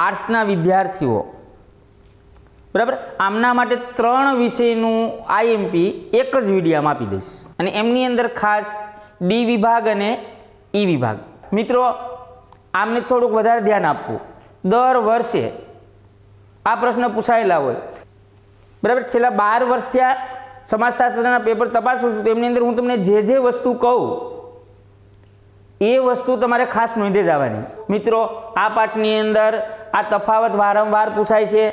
આર્ટ્સના વિદ્યાર્થીઓ, બરાબર, આમના માટે 3 વિષયનું આઈએમપી એક જ વિડીયોમાં આપી દઈશ અને એમની અંદર ખાસ ડી વિભાગ અને ઈ વિભાગ. મિત્રો, આમને થોડુંક વધારે ધ્યાન આપવું. દર વર્ષે આ પ્રશ્ન પૂછાયેલા હોય, બરાબર. છેલ્લા 12 વર્ષથી આ સમાજશાસ્ત્રના પેપર તપાસું છું, તેમની અંદર હું તમને જે વસ્તુ કહું એ વસ્તુ તમારે ખાસ નોંધે જવાની. મિત્રો, આ પાઠની અંદર આ તફાવત વારંવાર પૂછાય છે.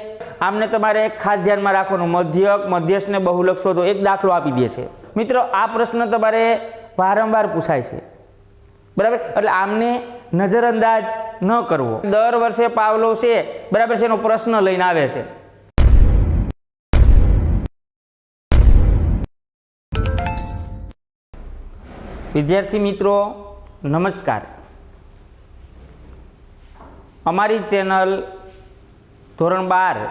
આમને તમારે ખાસ ધ્યાનમાં રાખવાનું. મધ્યક, મધ્યસ્થ ને બહુલક શોધો, એક દાખલો આપી દે છે. મિત્રો, આ પ્રશ્ન તમારે વારંવાર પૂછાય છે, બરાબર. એટલે આમને નજરઅંદાજ ન કરવો. દર વર્ષે પાવલો છે, બરાબર છે, એનો પ્રશ્ન લઈને આવે છે. વિદ્યાર્થી મિત્રો, નમસ્કાર. અમારી ચેનલ ધોરણ 12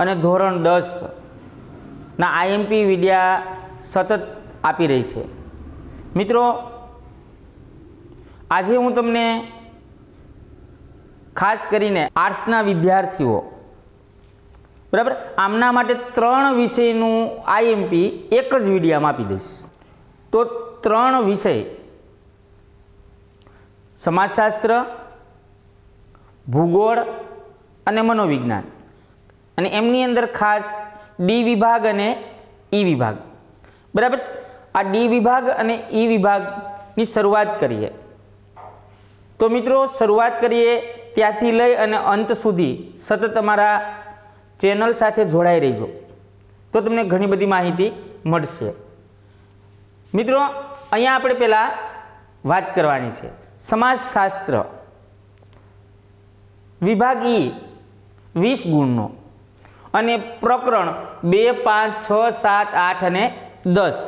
અને ધોરણ 10 ના આઈએમપી વિડિયા સતત આપી રહી છે. મિત્રો, આજે હું તમને ખાસ કરીને આર્ટ્સના વિદ્યાર્થીઓ, બરાબર, આમના માટે 3 વિષયનું આઈએમપી એક જ વિડીયોમાં આપી દઈશ. તો 3 વિષય સમાજશાસ્ત્ર, ભૂગોળ અને મનોવિજ્ઞાન, અને એમની અંદર ખાસ ડી વિભાગ અને ઈ વિભાગ, બરાબર. આ ડી વિભાગ અને ઈ વિભાગની શરૂઆત કરીએ. તો મિત્રો, શરૂઆત કરીએ ત્યાંથી લઈ અને અંત સુધી સતત અમારા ચેનલ સાથે જોડાઈ રહેજો, તો તમને ઘણી બધી માહિતી મળશે. મિત્રો, અહીંયા આપણે પહેલાં વાત કરવાની છે સમાજશાસ્ત્ર વિભાગ ઈ 20 ગુણનો અને પ્રકરણ 2, 5, 6, 7, 8 અને 10,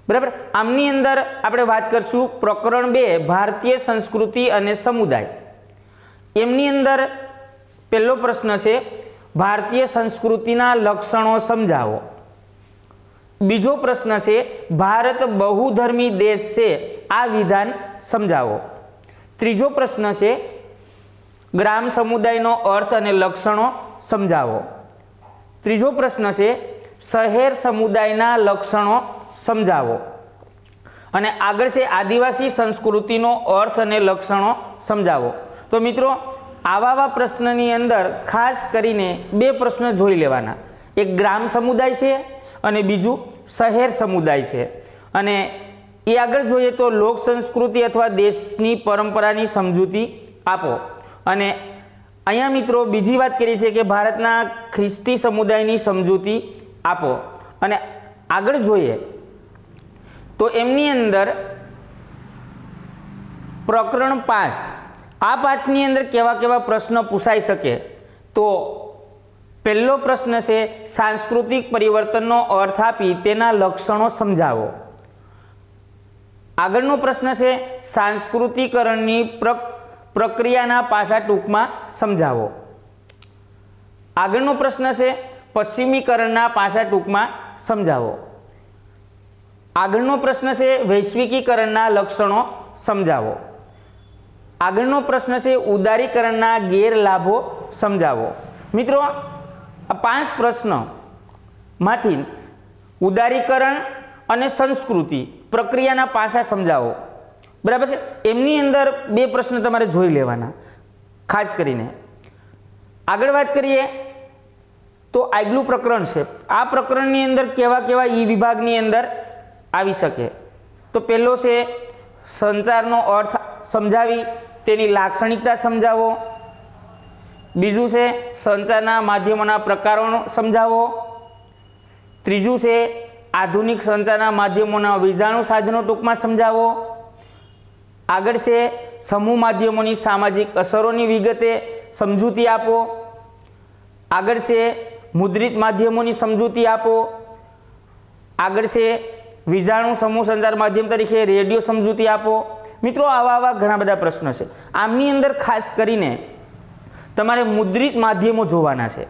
બરાબર. આમની અંદર આપણે વાત કરશું પ્રકરણ 2 ભારતીય સંસ્કૃતિ અને સમુદાય. એમની અંદર પહેલો પ્રશ્ન છે ભારતીય સંસ્કૃતિના લક્ષણો સમજાવો. બીજો પ્રશ્ન છે ભારત બહુધર્મી દેશ છે, આ વિધાન સમજાવો. ત્રીજો પ્રશ્ન છે ગ્રામ સમુદાયનો અર્થ અને લક્ષણો સમજાવો. ત્રીજો પ્રશ્ન છે શહેર સમુદાયના લક્ષણો સમજાવો. અને આગળ છે આદિવાસી સંસ્કૃતિનો અર્થ અને લક્ષણો સમજાવો. તો મિત્રો, આવા પ્રશ્નની અંદર ખાસ કરીને 2 પ્રશ્ન જોઈ લેવાના. એક ગ્રામ સમુદાય છે અને બીજું શહેર સમુદાય છે. અને એ આગળ જોઈએ તો લોક સંસ્કૃતિ અથવા દેશની પરંપરાની સમજૂતી આપો. અને અહીંયા મિત્રો બીજી વાત કરી છે કે ભારતના ખ્રિસ્તી સમુદાયની સમજૂતી આપો. અને આગળ જોઈએ તો એમની અંદર પ્રકરણ 5, આ પાઠની અંદર કેવા પ્રશ્ન પૂછાઈ શકે. તો પહેલો પ્રશ્ન છે સાંસ્કૃતિક પરિવર્તનનો અર્થ આપી તેના લક્ષણો સમજાવો. આગળનો પ્રશ્ન છે સાંસ્કૃતિકરણની પ્રક્રિયાના પાસા ટૂંકમાં સમજાવો. આગળનો પ્રશ્ન છે પશ્ચિમીકરણના પાસા ટૂંકમાં સમજાવો. આગળનો પ્રશ્ન છે વૈશ્વિકીકરણના લક્ષણો સમજાવો. આગળનો પ્રશ્ન છે ઉદારીકરણના ગેરલાભો સમજાવો. મિત્રો, આ 5 પ્રશ્નોમાંથી ઉદારીકરણ અને સંસ્કૃતિ પ્રક્રિયાના પાસા સમજાવો, બરાબર છે. એમની અંદર 2 પ્રશ્ન તમારે જોઈ લેવાના ખાસ કરીને. આગળ વાત કરીએ તો આગલું પ્રકરણ છે. આ પ્રકરણની અંદર કેવા ઈ વિભાગની અંદર આવી શકે. તો પહેલો છે સંચારનો અર્થ સમજાવી તેની લાક્ષણિકતા સમજાવો. બીજું છે સંચારના માધ્યમોના પ્રકારો સમજાવો. ત્રીજું છે આધુનિક સંચારના માધ્યમોના વીજાણુ સાધનો ટૂંકમાં સમજાવો. આગળ છે સમૂહ માધ્યમોની સામાજિક અસરોની વિગતે સમજૂતી આપો. આગળ છે મુદ્રિત માધ્યમોની સમજૂતી આપો. આગળ છે વીજાણુ સમૂહ સંચાર માધ્યમ તરીકે રેડિયો સમજૂતી આપો. મિત્રો, આવા ઘણા બધા પ્રશ્નો છે. આમની અંદર ખાસ કરીને તમારે મુદ્રિત માધ્યમો જોવાના છે.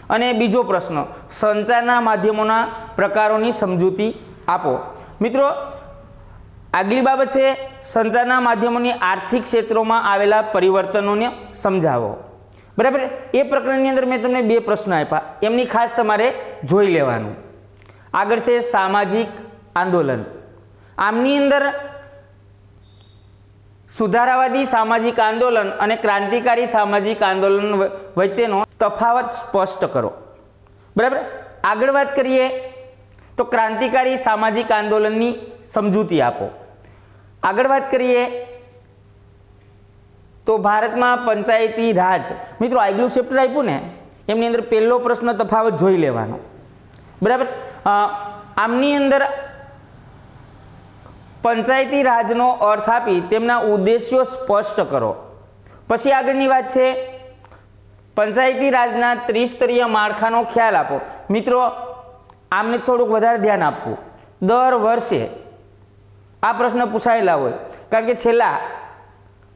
અને બીજો પ્રશ્ન સંચારના માધ્યમોના પ્રકારોની સમજૂતી આપો. મિત્રો, આગલી બાબત છે સંચારના માધ્યમોની આર્થિક ક્ષેત્રોમાં આવેલા પરિવર્તનોને સમજાવો. બરાબર. એ પ્રકરણની અંદર મેં તમને 2 પ્રશ્ન આપ્યા, એમની ખાસ તમારે જોઈ લેવાનું. આગળ છે સામાજિક આંદોલન. આમની અંદર સુધારાવાદી સામાજિક આંદોલન અને ક્રાંતિકારી સામાજિક આંદોલન વચ્ચેનો તફાવત સ્પષ્ટ કરો. બરાબર. આગળ વાત કરીએ તો ક્રાંતિકારી સામાજિક આંદોલનની સમજૂતી આપો. આગળ વાત કરીએ તો ભારતમાં પંચાયતી રાજ. મિત્રો આગલું ચેપ્ટર આપ્યું ને એમની અંદર પહેલો પ્રશ્ન તફાવત જોઈ લેવાનો. બરાબર. આમની અંદર પંચાયતી રાજનો અર્થ આપી તેમના ઉદ્દેશ્યો સ્પષ્ટ કરો. પછી આગળની વાત છે પંચાયતી રાજના ત્રિસ્તરીય માળખાનો ખ્યાલ આપો. મિત્રો આમને થોડુંક વધારે ધ્યાન આપવું. દર વર્ષે આ પ્રશ્ન પૂછાયેલા હોય, કારણ કે છેલ્લા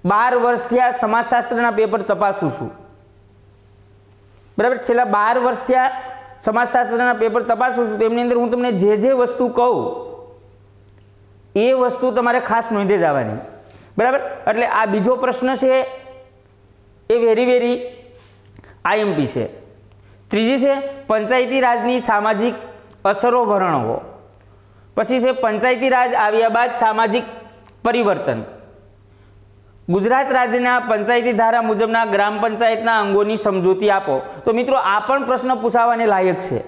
12 વર્ષથી આ સમાજશાસ્ત્રના પેપર તપાસું છું. બરાબર. છેલ્લા 12 વર્ષથી આ સમાજશાસ્ત્રના પેપર તપાસું છું. તેમની અંદર હું તમને જે વસ્તુ કહું એ વસ્તુ તમારે ખાસ નોંધે જવાની. બરાબર. એટલે આ બીજો પ્રશ્ન છે એ વેરી આઈએમપી છે. ત્રીજી છે પંચાયતી રાજની સામાજિક અસરો વર્ણવો. પછી છે પંચાયતી રાજ આવ્યા બાદ સામાજિક પરિવર્તન. ગુજરાત રાજ્યના પંચાયતી ધારા મુજબના ગ્રામ પંચાયતના અંગોની સમજૂતી આપો. તો મિત્રો આ પણ પ્રશ્ન પૂછાવાને લાયક છે.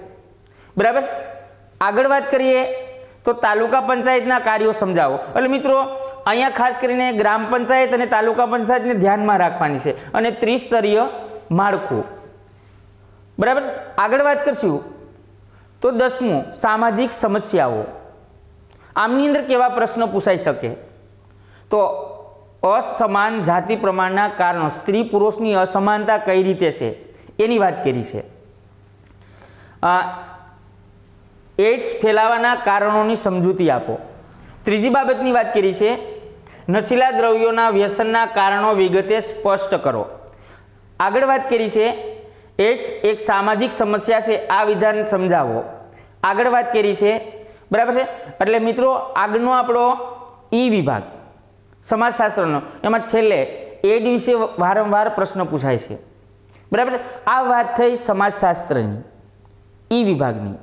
બરાબર. આગળ વાત કરીએ તો તાલુકા પંચાયતના કાર્યો સમજાવો. એટલે મિત્રો અહીંયા ખાસ કરીને ગ્રામ પંચાયત અને તાલુકા પંચાયતને ધ્યાનમાં રાખવાની છે અને ત્રિસ્તરીય માળખું. બરાબર. આગળ વાત કરશું તો 10મું સામાજિક સમસ્યાઓ. આમની અંદર કેવા પ્રશ્ન પૂછાઈ શકે? તો અસમાન જાતિ પ્રમાણના કારણો, સ્ત્રી પુરુષની અસમાનતા કઈ રીતે છે એની વાત કરી છે. એડ્સ ફેલાવાના કારણોની સમજૂતી આપો. ત્રીજી બાબતની વાત કરી છે નશીલા દ્રવ્યોના વ્યસનના કારણો વિગતે સ્પષ્ટ કરો. આગળ વાત કરી છે એડ્સ એક સામાજિક સમસ્યા છે, આ વિધાન સમજાવો. આગળ વાત કરી છે. બરાબર છે. એટલે મિત્રો આગળનો આપણો ઈ વિભાગ સમાજશાસ્ત્રનો, એમાં છેલ્લે એડ વિશે વારંવાર પ્રશ્ન પૂછાય છે. બરાબર છે. આ વાત થઈ સમાજશાસ્ત્રની ઈ વિભાગની.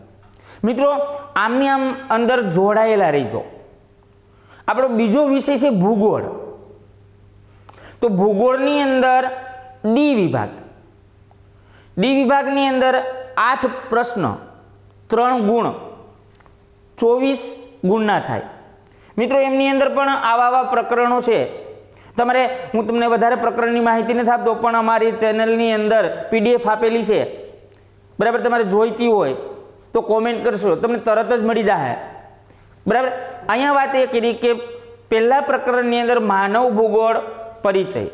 મિત્રો આમની આમ અંદર જોડાયેલા રહીજો. આપણો બીજો વિષય છે ભૂગોળ. તો ભૂગોળની અંદર ડી વિભાગ. ડી વિભાગની અંદર 8 પ્રશ્ન, 3 ગુણ, 24 ગુણના થાય. મિત્રો એમની અંદર પણ આવા પ્રકરણો છે. તમારે હું તમને વધારે પ્રકરણની માહિતી નથી આપતો, પણ અમારી ચેનલની અંદર PDF આપેલી છે. બરાબર. તમારે જોઈતી હોય તો કોમેન્ટ કરશો, તમને તરત જ મળી જશે. બરાબર. અહીંયા વાત એ કરી કે પહેલા પ્રકરણની અંદર માનવ ભૂગોળ પરિચય.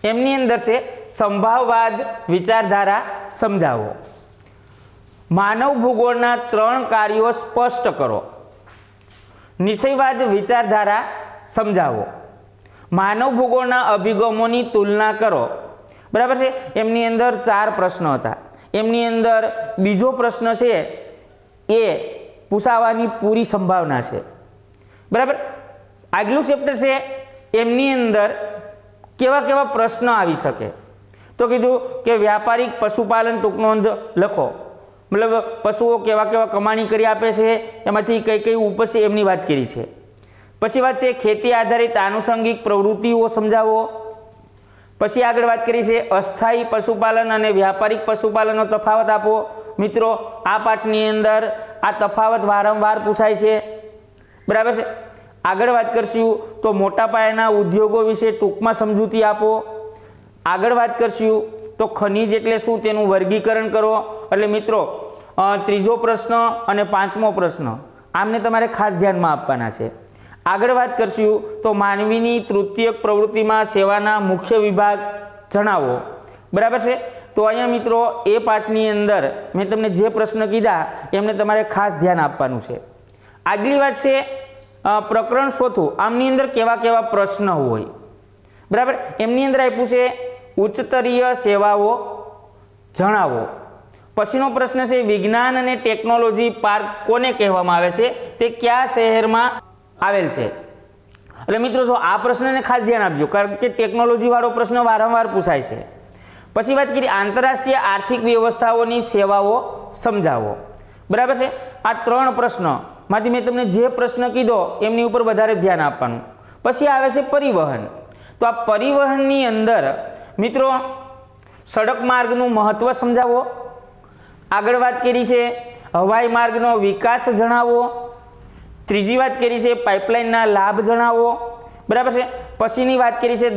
એમની અંદર છે સંભાવવાદ વિચારધારા સમજાવો. માનવ ભૂગોળના 3 કાર્યો સ્પષ્ટ કરો. નિશ્ચયવાદ વિચારધારા સમજાવો. માનવ ભૂગોળના અભિગમોની તુલના કરો. બરાબર છે. એમની અંદર 4 પ્રશ્નો હતા. એમની અંદર બીજો પ્રશ્ન છે એ પૂછાવાની પૂરી સંભાવના છે. બરાબર. આગલું ચેપ્ટર છે એમની અંદર કેવા પ્રશ્નો આવી શકે. તો કીધું કે વ્યાપારિક પશુપાલન ટૂંક નોંધ લખો. મતલબ પશુઓ કેવા કમાણી કરી આપે છે, એમાંથી કઈ ઉપજશે એમની વાત કરી છે. પછી વાત છે ખેતી આધારિત આનુષંગિક પ્રવૃત્તિઓ સમજાવો. પછી આગળ વાત કરી છે અસ્થાયી પશુપાલન અને વ્યાપારિક પશુપાલનનો તફાવત આપો. મિત્રો આ પાઠની અંદર આ તફાવત વારંવાર પૂછાય છે. બરાબર છે. આગળ વાત કરશું તો મોટા પાયાના ઉદ્યોગો વિશે ટૂંકમાં સમજૂતી આપો. આગળ વાત કરશું તો ખનિજ એટલે શું તેનું વર્ગીકરણ કરો. એટલે મિત્રો ત્રીજો પ્રશ્ન અને 5મો પ્રશ્ન આમને તમારે ખાસ ધ્યાનમાં આપવાના છે. આગળ વાત કરશું તો માનવીની તૃતીયક પ્રવૃત્તિમાં સેવાના મુખ્ય વિભાગ જણાવો. બરાબર છે. તો અહીંયા મિત્રો એ પાઠની અંદર મેં તમને જે પ્રશ્ન કીધા એમને તમારે ખાસ ધ્યાન આપવાનું છે. આગલી વાત છે પ્રકરણ 4. આમની અંદર કેવા પ્રશ્ન હોય. બરાબર. એમની અંદર આપ્યું છે ઉચ્ચતરીય સેવાઓ જણાવો. પછીનો પ્રશ્ન છે વિજ્ઞાન અને ટેકનોલોજી પાર્ક કોને કહેવામાં આવે છે, તે કયા શહેરમાં આવેલ છે. એટલે મિત્રો જો આ પ્રશ્નને ખાસ ધ્યાન આપજો, કારણ કે ટેકનોલોજી વાળો પ્રશ્ન વારંવાર પૂછાય છે. પછી વાત કરીએ આંતરરાષ્ટ્રીય આર્થિક વ્યવસ્થાઓની સેવાઓ સમજાવો, બરાબર છે। આ 3 પ્રશ્નોમાંથી મેં તમને જે પ્રશ્ન કીધો એમની ઉપર વધારે ધ્યાન આપવાનું। પછી આવે છે પરિવહન। તો આ પરિવહનની અંદર મિત્રો સડક માર્ગનું મહત્વ સમજાવો, આગળ વાત કરી છે હવાઈ માર્ગનો વિકાસ જણાવો, ત્રીજી વાત કરી છે પાઇપલાઇનના લાભ જણાવો, બરાબર છે। પછીની વાત કરી છે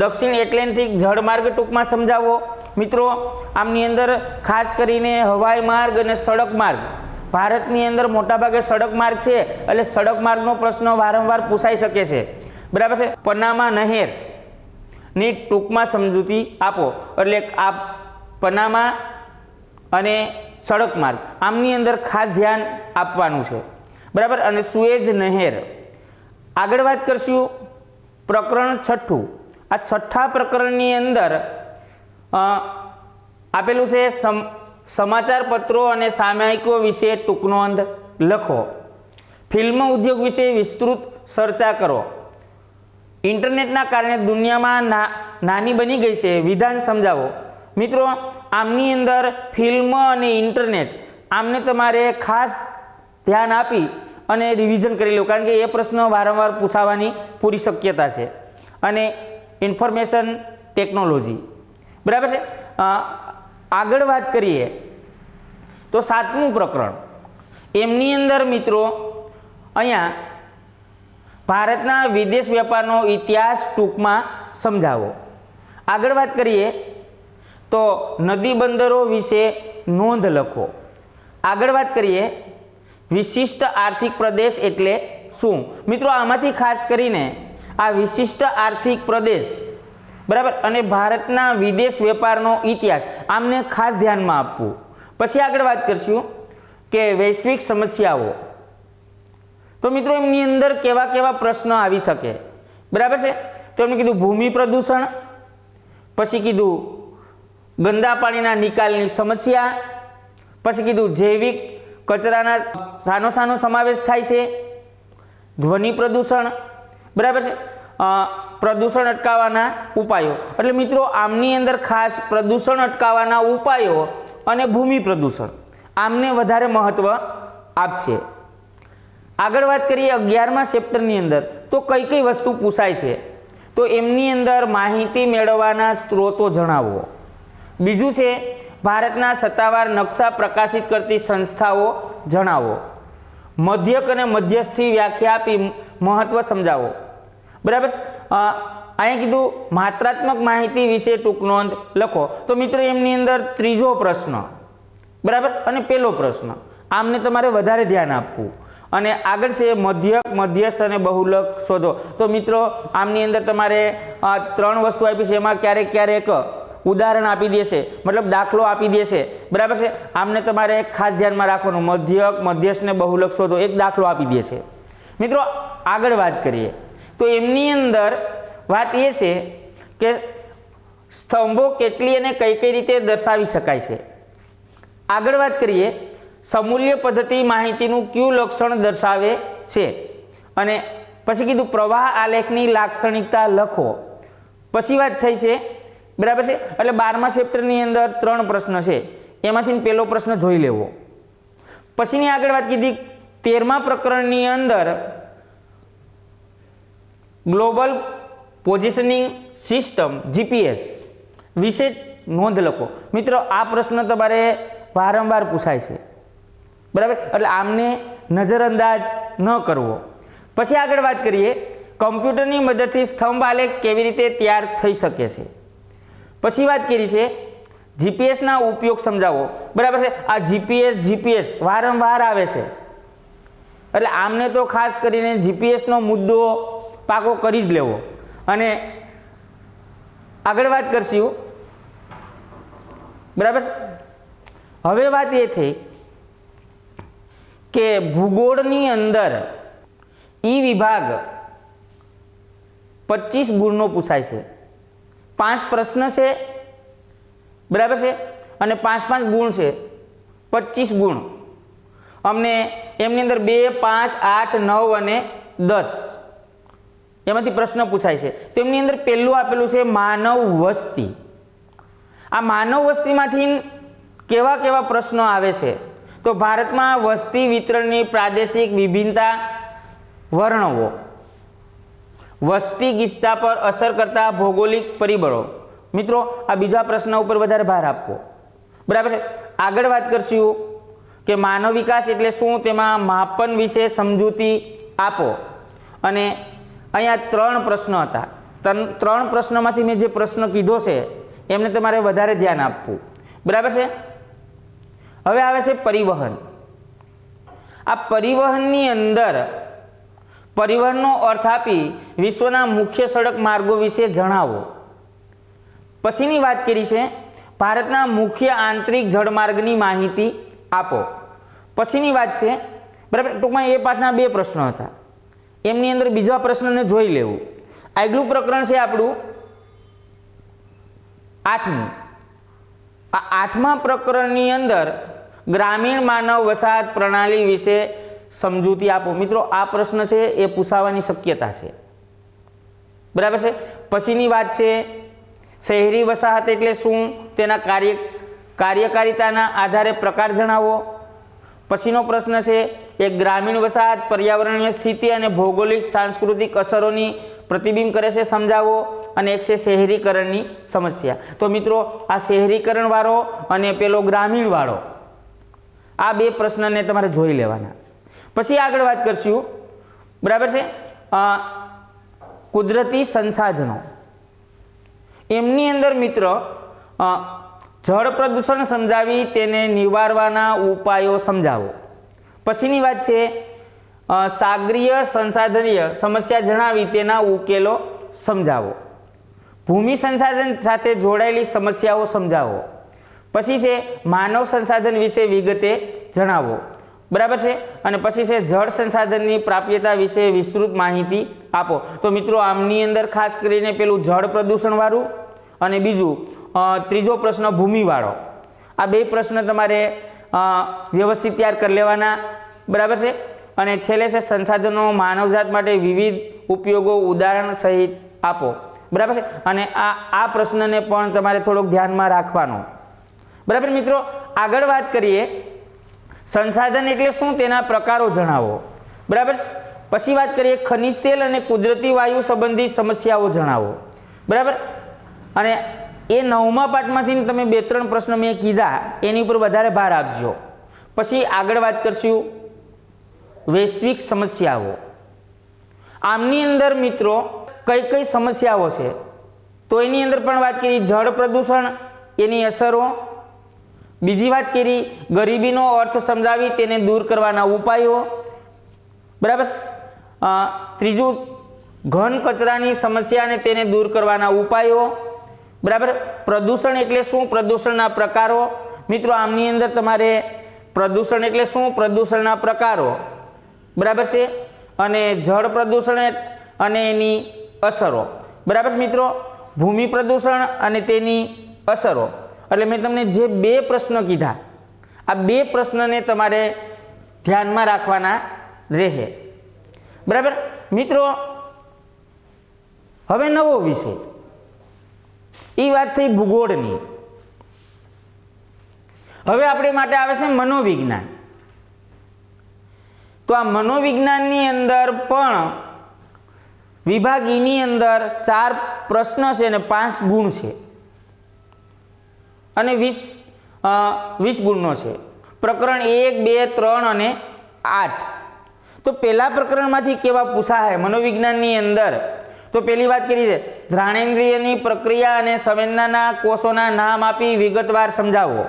દક્ષિણ એટલાન્ટિક જળમાર્ગ ટૂંકમાં સમજાવો। મિત્રો આમની અંદર ખાસ કરીને હવાઈ માર્ગ અને સડક માર્ગ, ભારતની અંદર મોટાભાગે સડક માર્ગ છે એટલે સડક માર્ગનો પ્રશ્ન વારંવાર પૂછાઈ શકે છે, બરાબર છે। પનામા નહેરની ટૂંકમાં સમજૂતી આપો, એટલે આ પનામા અને સડક માર્ગ આમની અંદર ખાસ ધ્યાન આપવાનું છે, બરાબર। અને સુએજ નહેર, આગળ વાત કરશું પ્રકરણ 6। આ 6થા પ્રકરણની અંદર આપેલું છે સમાચાર પત્રો અને સામયિકો વિશે ટૂંક નોંધ લખો, ફિલ્મ ઉદ્યોગ વિશે વિસ્તૃત ચર્ચા કરો, ઇન્ટરનેટના કારણે દુનિયામાં નાની બની ગઈ છે વિધાન સમજાવો। મિત્રો આમની અંદર ફિલ્મ અને ઇન્ટરનેટ આમને તમારે ખાસ ધ્યાન આપી અને રિવિઝન કરી લો, કારણ કે એ પ્રશ્ન વારંવાર પૂછાવાની પૂરી શક્યતા છે। અને ઇન્ફોર્મેશન ટેકનોલોજી, બરાબર છે। આગળ વાત કરીએ તો 7મું પ્રકરણ, એમની અંદર મિત્રો અહીંયા ભારતના વિદેશ વેપારનો ઇતિહાસ ટૂંકમાં સમજાવો। આગળ વાત કરીએ તો નદી બંદરો વિશે નોંધ લખો। આગળ વાત કરીએ વિશિષ્ટ આર્થિક પ્રદેશ એટલે શું। મિત્રો આમાંથી ખાસ કરીને આ વિશિષ્ટ આર્થિક પ્રદેશ, બરાબર, અને ભારતના વિદેશ વેપારનો ઇતિહાસ આમને ખાસ ધ્યાનમાં આપવું। પછી આગળ વાત કરશું કે વૈશ્વિક સમસ્યાઓ, તો મિત્રો એમની અંદર કેવા કેવા પ્રશ્નો આવી શકે, બરાબર છે। તો એમને કીધું ભૂમિ પ્રદૂષણ, પછી કીધું ગંદા પાણીના નિકાલની સમસ્યા, પછી કીધું જૈવિક કચરાના સાનો સમાવેશ થાય છે, ધ્વનિ પ્રદૂષણ, બરાબર છે, પ્રદૂષણ અટકાવવાના ઉપાયો। એટલે મિત્રો આમની અંદર ખાસ પ્રદૂષણ અટકાવવાના ઉપાયો અને ભૂમિ પ્રદૂષણ આમને વધારે મહત્વ આપશે। આગળ વાત કરીએ 11મા ચેપ્ટરની અંદર તો કઈ કઈ વસ્તુ પૂછાય છે, તો એમની અંદર માહિતી મેળવવાના સ્ત્રોતો જણાવો। બીજું છે ભારતના સત્તાવાર નકશા પ્રકાશિત કરતી સંસ્થાઓ જણાવો। મધ્યક અને મધ્યસ્થી વ્યાખ્યા આપી મહત્વ સમજાવો, બરાબર। અહીંયા કીધું માત્રાત્મક માહિતી વિશે ટૂંક નોંધ લખો। તો મિત્રો એમની અંદર ત્રીજો પ્રશ્ન, બરાબર, અને પહેલો પ્રશ્ન આમને તમારે વધારે ધ્યાન આપવું। અને આગળ છે મધ્યક, મધ્યસ્થ અને બહુલક શોધો। તો મિત્રો આમની અંદર તમારે 3 વસ્તુ આપી છે, એમાં ક્યારેક ઉદાહરણ આપી દેશે, મતલબ દાખલો આપી દેશે, બરાબર છે। આમને તમારે ખાસ ધ્યાનમાં રાખવાનું, મધ્યક, મધ્યસ્થ ને બહુલક શોધો, એક દાખલો આપી દેશે। મિત્રો આગળ વાત કરીએ તો એમની અંદર વાત એ છે કે સ્તંભો કેટલી અને કઈ રીતે દર્શાવી શકાય છે। આગળ વાત કરીએ સમૂલ્ય પદ્ધતિ માહિતીનું કયું લક્ષણ દર્શાવે છે, અને પછી કીધું પ્રવાહ આલેખની લાક્ષણિકતા લખો। પછી વાત થઈ છે, બરાબર છે। એટલે 12મા ચેપ્ટરની અંદર 3 પ્રશ્ન છે, એમાંથી પહેલો પ્રશ્ન જોઈ લેવો। પછીની આગળ વાત કીધી 13મા પ્રકરણની અંદર ગ્લોબલ પોઝિશનિંગ સિસ્ટમ જીપીએસ વિશે નોંધ લખો। મિત્રો આ પ્રશ્ન તમારે વારંવાર પૂછાય છે, બરાબર, એટલે આમને નજરઅંદાજ ન કરવો। પછી આગળ વાત કરીએ કમ્પ્યુટરની મદદથી સ્તંભ આલેખ કેવી રીતે તૈયાર થઈ શકે છે। પછી વાત કરી છે જીપીએસના ઉપયોગ સમજાવો, બરાબર છે। આ જીપીએસ વારંવાર આવે છે, એટલે આમને તો ખાસ કરીને જીપીએસનો મુદ્દો પાકો કરી જ લેવો। અને આગળ વાત કરશું, બરાબર। હવે વાત એ થઈ કે ભૂગોળની અંદર ઈ વિભાગ 25 ગુણનો પૂછાય છે, 5 પ્રશ્ન છે, બરાબર છે, અને 5 ગુણ છે, 25 ગુણ। અમને એમની અંદર 2, 5, 8, 9 અને 10 એમાંથી પ્રશ્ન પૂછાય છે। તેમની અંદર પહેલું આપેલું છે માનવ વસ્તી, આ માનવ વસ્તીમાંથી કેવા કેવા પ્રશ્નો આવે છે? તો ભારતમાં વસ્તી વિતરણની પ્રાદેશિક વિભિન્નતા વર્ણવો, વસ્તી ગીચતા પર અસર કરતા ભૌગોલિક પરિબળો. મિત્રો આ બીજા પ્રશ્ન ઉપર વધારે ભાર આપવો, બરાબર છે. આગળ વાત કરશું કે માનવ વિકાસ એટલે શું, તેમાં માપન વિશે સમજૂતી આપો. અને અહીંયા 3 પ્રશ્નો હતા. 3 પ્રશ્નોમાંથી મેં જે પ્રશ્ન કીધો છે એમને તમારે વધારે ધ્યાન આપવું, બરાબર છે. હવે આવે છે પરિવહન. આ પરિવહનની અંદર પરિવહનનો અર્થ આપી વિશ્વના મુખ્ય સડક માર્ગો વિશે જણાવો. પછીની વાત કરી છે ભારતના મુખ્ય આંતરિક જળમાર્ગની માહિતી આપો. પછીની વાત છે, બરાબર. ટૂંકમાં એ પાઠના 2 પ્રશ્નો હતા, એમની અંદર બીજા પ્રશ્નને જોઈ લેવું. આગલું પ્રકરણ છે આપણું 8મું. આ 8મા પ્રકરણની અંદર ગ્રામીણ માનવ વસાહત પ્રણાલી વિશે સમજૂતી આપો. મિત્રો આ પ્રશ્ન છે એ પૂછાવાની શક્યતા છે, બરાબર છે. પછીની વાત છે શહેરી વસાહત એટલે શું, તેના કાર્યકારિતાના આધારે પ્રકાર જણાવો. પછીનો પ્રશ્ન છે એક ગ્રામીણ વસાહત પર્યાવરણીય સ્થિતિ અને ભૌગોલિક સાંસ્કૃતિક અસરોની પ્રતિબિંબ કરે છે, સમજાવો. અને એક છે શહેરીકરણની સમસ્યા. તો મિત્રો આ શહેરીકરણ વાળો અને પેલો ગ્રામીણ વાળો આ 2 પ્રશ્નને તમારે જોઈ લેવાના છે. પછી આગળ વાત કરશું, બરાબર છે, કુદરતી સંસાધનો. એમની અંદર મિત્રો જળ પ્રદૂષણ સમજાવી તેને નિવારવાના ઉપાયો સમજાવો. પછીની વાત છે સાગરીય સંસાધનીય સમસ્યા જણાવી તેના ઉકેલો સમજાવો. ભૂમિ સંસાધન સાથે જોડાયેલી સમસ્યાઓ સમજાવો. પછી છે માનવ સંસાધન વિશે વિગતે જણાવો, બરાબર છે. અને પછી છે જળ સંસાધનની પ્રાપ્યતા વિશે વિસ્તૃત માહિતી આપો. તો મિત્રો આમની અંદર ખાસ કરીને પેલું જળ પ્રદૂષણ વાળું અને બીજું ત્રીજો પ્રશ્ન ભૂમિવાળો, આ 2 પ્રશ્ન તમારે વ્યવસ્થિત તૈયાર કરી લેવાના, બરાબર છે. અને છેલ્લે છે સંસાધનો માનવજાત માટે વિવિધ ઉપયોગો ઉદાહરણ સહિત આપો, બરાબર છે. અને આ પ્રશ્નને પણ તમારે થોડોક ધ્યાનમાં રાખવાનો, બરાબર. મિત્રો આગળ વાત કરીએ સંસાધન એટલે શું, તેના પ્રકારો જણાવો, બરાબર. પછી વાત કરીએ ખનિજ તેલ અને કુદરતી વાયુ સંબંધી સમસ્યાઓ જણાવો, બરાબર. અને એ 9મા પાઠમાંથી તમે 2-3 પ્રશ્ન મેં કીધા એની ઉપર વધારે ભાર આપજો. પછી આગળ વાત કરશું વૈશ્વિક સમસ્યાઓ. આમની અંદર મિત્રો કઈ કઈ સમસ્યાઓ છે તો એની અંદર પણ વાત કરી જળ પ્રદૂષણ, એની અસરો. બીજી વાત કરી ગરીબીનો અર્થ સમજાવી તેને દૂર કરવાના ઉપાયો, બરાબર. ત્રીજું ઘન કચરાની સમસ્યા અને તેને દૂર કરવાના ઉપાયો, બરાબર. પ્રદૂષણ એટલે શું, પ્રદૂષણના પ્રકારો. મિત્રો આમની અંદર તમારે પ્રદૂષણ એટલે શું, પ્રદૂષણના પ્રકારો, બરાબર છે. અને જળ પ્રદૂષણ અને એની અસરો, બરાબર. મિત્રો ભૂમિ પ્રદૂષણ અને તેની અસરો. એટલે મેં તમને જે 2 પ્રશ્નો કીધા આ 2 પ્રશ્નને તમારે ધ્યાનમાં રાખવાના રહે, બરાબર. મિત્રો હવે નવો વિષય, એ વાત થઈ ભૂગોળની. હવે આપણી માટે આવે છે મનોવિજ્ઞાન. તો આ મનોવિજ્ઞાનની અંદર પણ વિભાગ ઈની અંદર 4 પ્રશ્ન છે અને 5 ગુણ છે અને 20 ગુણનો છે. પ્રકરણ 1, 2, 3 અને 8. તો પહેલા પ્રકરણમાંથી કેવા પૂછાય મનોવિજ્ઞાનની અંદર? તો પહેલી વાત કરી છે ઘ્રાણેન્દ્રિયની પ્રક્રિયા અને સંવેદનાના કોષોના નામ આપી વિગતવાર સમજાવો.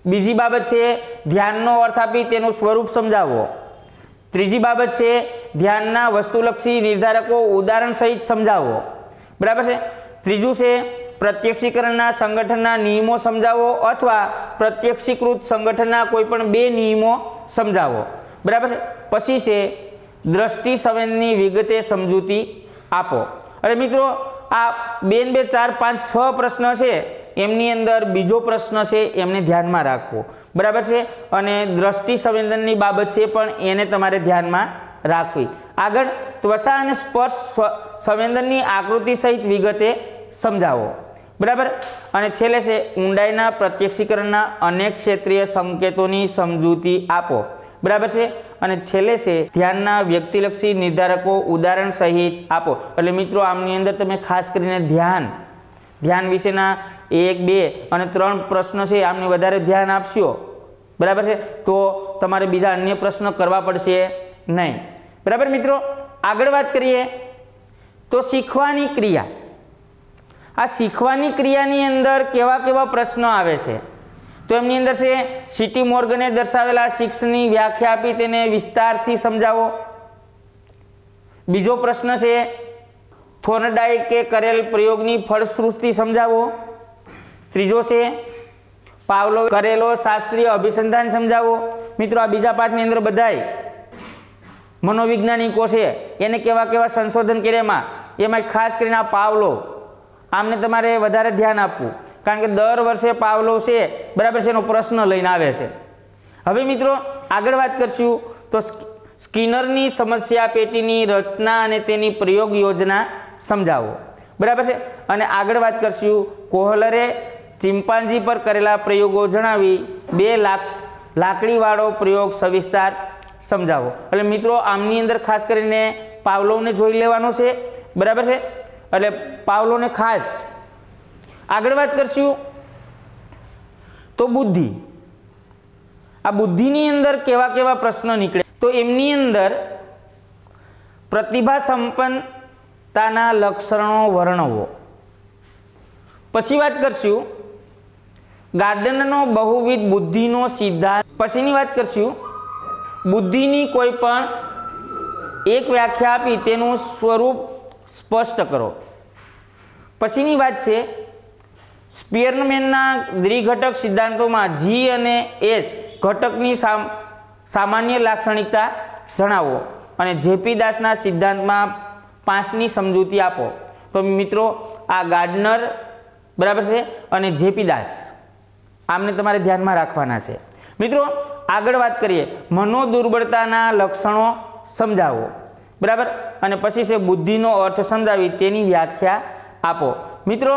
બીજી બાબત છે ધ્યાનનો અર્થ આપી તેનું સ્વરૂપ સમજાવો. ત્રીજી બાબત છે ધ્યાનના વસ્તુલક્ષી નિર્ધારકો ઉદાહરણ સહિત સમજાવો, બરાબર છે. ત્રીજું છે પ્રત્યક્ષીકરણના સંગઠનના નિયમો સમજાવો અથવા પ્રત્યક્ષીકૃત સંગઠનના કોઈ પણ 2 નિયમો સમજાવો, બરાબર છે. પછી છે દ્રષ્ટિ સંવેદની વિગતે સમજૂતી આપો. અને મિત્રો આ 2 ને 2 4 5 6 પ્રશ્ન છે એમની અંદર બીજો પ્રશ્ન છે એમને ધ્યાનમાં રાખવો, બરાબર છે. અને દ્રષ્ટિ સંવેદનની બાબત છે પણ એને તમારે ધ્યાનમાં રાખવી. આગળ ત્વચા અને સ્પર્શ સંવેદનની આકૃતિ સહિત વિગતે સમજાવો. બરાબર. અને છેલ્લે છે ઊંડાઈના પ્રત્યક્ષીકરણના અનેક ક્ષેત્રીય સંકેતોની સમજૂતી આપો. બરાબર છે. અને છેલ્લે છે ધ્યાનના વ્યક્તિલક્ષી નિર્ધારકો ઉદાહરણ સહિત આપો. એટલે મિત્રો આમની અંદર તમે ખાસ કરીને ધ્યાન વિશેના 1, 2 અને 3 પ્રશ્નો છે આમને વધારે ધ્યાન આપશો. બરાબર છે. તો તમારે બીજા અન્ય પ્રશ્નો કરવા પડશે નહીં. બરાબર મિત્રો. આગળ વાત કરીએ તો શીખવાની ક્રિયા. આ શીખવાની ક્રિયાની અંદર કેવા કેવા પ્રશ્નો આવે છે તો એમની અંદર છે સીટી મોર્ગને દર્શાવેલા શિક્ષણની વ્યાખ્યા આપી તેને વિસ્તારથી સમજાવો. બીજો પ્રશ્ન છે થોર્નડાઇકે કરેલ પ્રયોગની ફળશ્રુતિ સમજાવો. ત્રીજો છે પાવલોવે કરેલો શાસ્ત્રીય અભિસંધાન સમજાવો. મિત્રો આ બીજા પાઠની અંદર બધાય મનોવૈજ્ઞાનિકો છે એને કેવા કેવા સંશોધન કર્યામાં એમાં ખાસ કરીને આ પાવલોવ આમને તમારે વધારે ધ્યાન આપવું, કારણ કે દર વર્ષે પાવલોવ છે બરાબર છે એનો પ્રશ્ન લઈને આવે છે. હવે મિત્રો આગળ વાત કરશું તો સ્કિનરની સમસ્યા પેટીની રચના અને તેની પ્રયોગ યોજના સમજાવો. બરાબર છે. અને આગળ વાત કરશું કોહલરે ચિમ્પાન્જી પર કરેલા પ્રયોગો જણાવી 2 લાકડીવાળો પ્રયોગ સવિસ્તાર સમજાવો. એટલે મિત્રો આમની અંદર ખાસ કરીને પાવલોવને જોઈ લેવાનો છે. બરાબર છે. એટલે પાવલોવને ખાસ આગળ વાત કરશું તો બુદ્ધિ. આ બુદ્ધિની અંદર કેવા કેવા પ્રશ્નો નીકળે તો એમની અંદર પ્રતિભા સંપન્નતાના લક્ષણો વર્ણવો. પછી વાત કરશું ગાર્ડનનો બહુવિધ બુદ્ધિનો સિદ્ધાંત. પછીની વાત કરશું બુદ્ધિની કોઈ પણ એક વ્યાખ્યા આપી તેનું સ્વરૂપ સ્પષ્ટ કરો. પછીની વાત છે સ્પીયરમેનના દ્વિઘટક સિદ્ધાંતોમાં જી અને એચ ઘટકની સામાન્ય લાક્ષણિકતા જણાવો. અને જેપી દાસના સિદ્ધાંતમાં 5ની સમજૂતી આપો. તો મિત્રો આ ગાર્ડનર બરાબર છે અને જેપી દાસ આમને તમારે ધ્યાનમાં રાખવાના છે. મિત્રો આગળ વાત કરીએ મનોદુર્બળતાના લક્ષણો સમજાવો. બરાબર. અને પછી છે બુદ્ધિનો અર્થ સમજાવી તેની વ્યાખ્યા આપો. મિત્રો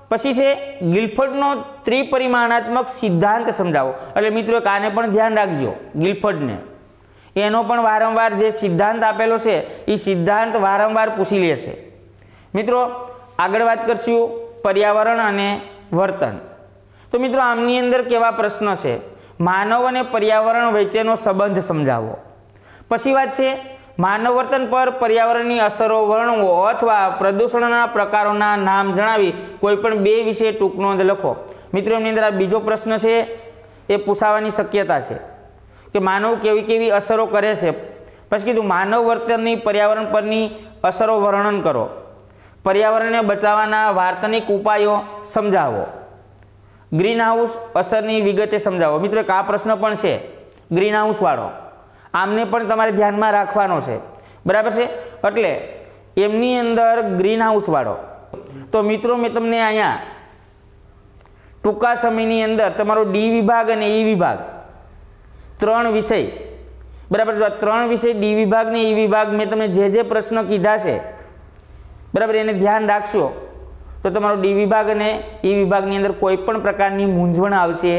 પછી છે ગિલફર્ડનો ત્રિપરિમાણાત્મક સિદ્ધાંત સમજાવો. એટલે મિત્રો આને પણ ધ્યાન રાખજો, ગિલફર્ડને એનો પણ વારંવાર જે સિદ્ધાંત આપેલો છે એ સિદ્ધાંત વારંવાર પૂછી લે છે. મિત્રો આગળ વાત કરશું પર્યાવરણ અને વર્તન. તો મિત્રો આમની અંદર કેવા પ્રશ્નો છે માનવ અને પર્યાવરણ વચ્ચેનો સંબંધ સમજાવો. પછી વાત છે માનવ વર્તન પર પર્યાવરણની અસરો વર્ણવો અથવા પ્રદૂષણના પ્રકારોના નામ જણાવી કોઈ પણ 2 વિશે ટૂંક નોંધ લખો. મિત્રો એમની અંદર આ બીજો પ્રશ્ન છે એ પૂછાવાની શક્યતા છે કે માનવ કેવી કેવી અસરો કરે છે. પછી કીધું માનવ વર્તનની પર્યાવરણ પરની અસરો વર્ણન કરો. પર્યાવરણને બચાવવાના વાર્તનિક ઉપાયો સમજાવો. ગ્રીનહાઉસ અસરની વિગતે સમજાવો. મિત્રો એક આ પ્રશ્ન પણ છે ગ્રીનહાઉસ વાળો, આમને પણ તમારે ધ્યાનમાં રાખવાનો છે. બરાબર છે. એટલે એમની અંદર ગ્રીનહાઉસ વાળો. તો મિત્રો મેં તમને અહીંયા ટૂંકા સમયની અંદર તમારો ડી વિભાગ અને ઈ વિભાગ 3 વિષય બરાબર. જો આ 3 વિષય ડી વિભાગ ને ઈ વિભાગ મેં તમને જે પ્રશ્ન કીધા છે બરાબર એને ધ્યાન રાખશો તો તમારો ડી વિભાગ અને ઈ વિભાગની અંદર કોઈ પણ પ્રકારની મૂંઝવણ આવશે